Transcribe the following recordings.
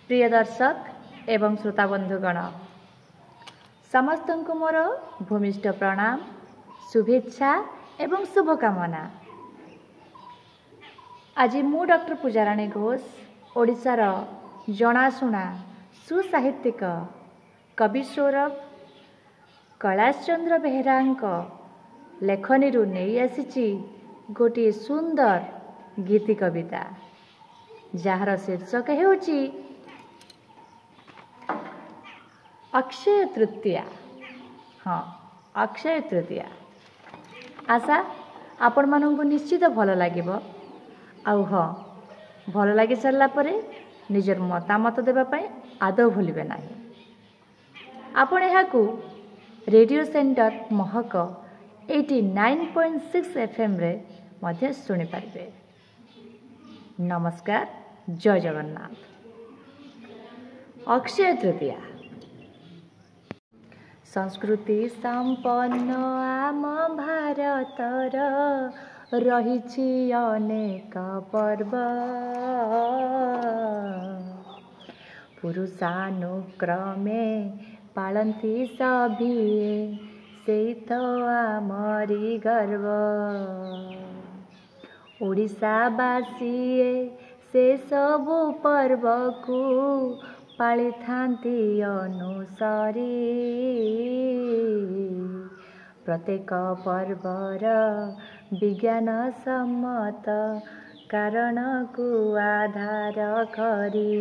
प्रिय दर्शक एवं श्रोता बंधुगण समस्त को मोर भूमिष्ठ प्रणाम शुभेच्छा एवं शुभकामना। आज मु डॉक्टर पूजाराणी घोष ओडिशार जनाशुना सुसाहित्यिक कवि सौरभ कैलाश चंद्र बेहेरा लेखनी नहीं आसी गोटे सुंदर गीति कविता जार शीर्षक हेउची अक्षय तृतीया। हाँ, अक्षय तृतीया आशा आपण मानक निश्चित भल लगे। आउ हाँ, भल लगी सारा पर निजर मतामत देवाई आदौ भूलिबे नाही। आपण एहाकू रेडियो सेंटर महक 89.6 FM रे मध्य सुनि पारिबे। नमस्कार, जय जगन्नाथ। अक्षय तृतीया संस्कृति संपन्न आम भारतर रहिछि अनेक पर्व पुरुषानुक्रमे पालंती सभिए से तो आमरी गर्व ओडिशावासीए से सबु पर्व को पाली थांती अनुसारी प्रत्येक पर्वर विज्ञान सम्मत कारण को आधार करी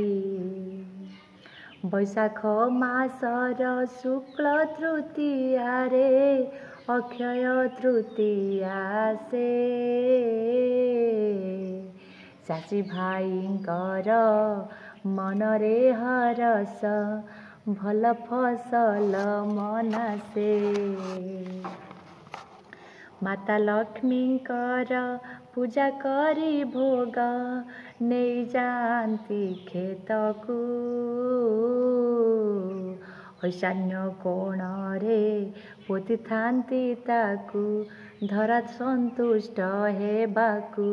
बैशाख मासर शुक्ल तृतीया रे अक्षय तृतीया से चाषी भाईंकर मनरे हरस भल फसल मनासे माता लक्ष्मींकर पूजा करी भोग नहीं जाती खेत को ईशान्य कोण रे पोति थांती ताकू धरा संतुष्ट हेबाकू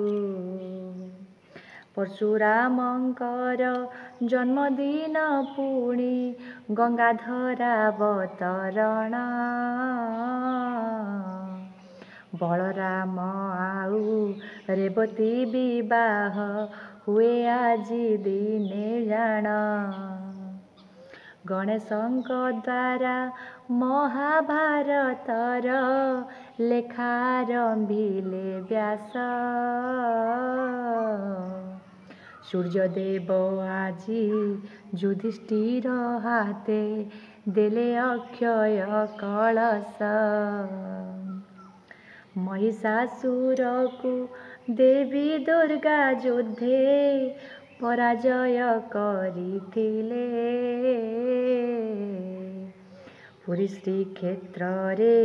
परशुरामंकर जन्मदिन पुणी गंगाधरा अवतरण बलराम आउ रेवती विवाह हुए आज दिने जान गणेशंक द्वारा महाभारतर लेखारंभिले व्यास सूर्यदेव आजी युधिष्ठिर हाथे देले अक्षय कलश महिषासुर को देवी दुर्गा युद्धे पराजय करिथिले पुरी श्रीक्षेत्र रे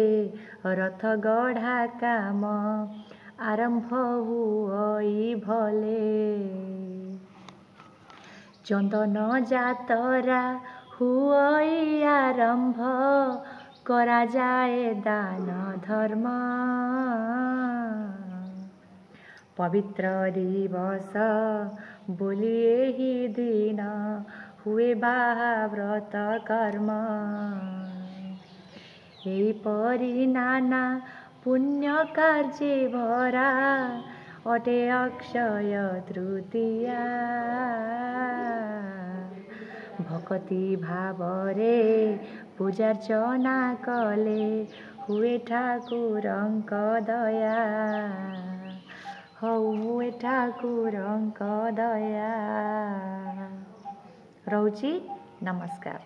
रथ गढ़ा काम आरंभ हुई भले चंदन जातरा हुई आरंभ करा जाए दान धर्म पवित्र दिवस बोली ही दिन हुए बाहा व्रत कर्म एपरी नाना पुण्य कार्य भरा अटे अक्षय तृतीया भक्ति भावरे पूजार्चना कले हुए ठाकुरंक दया हुए ठाकुरंक दया। रहुची नमस्कार।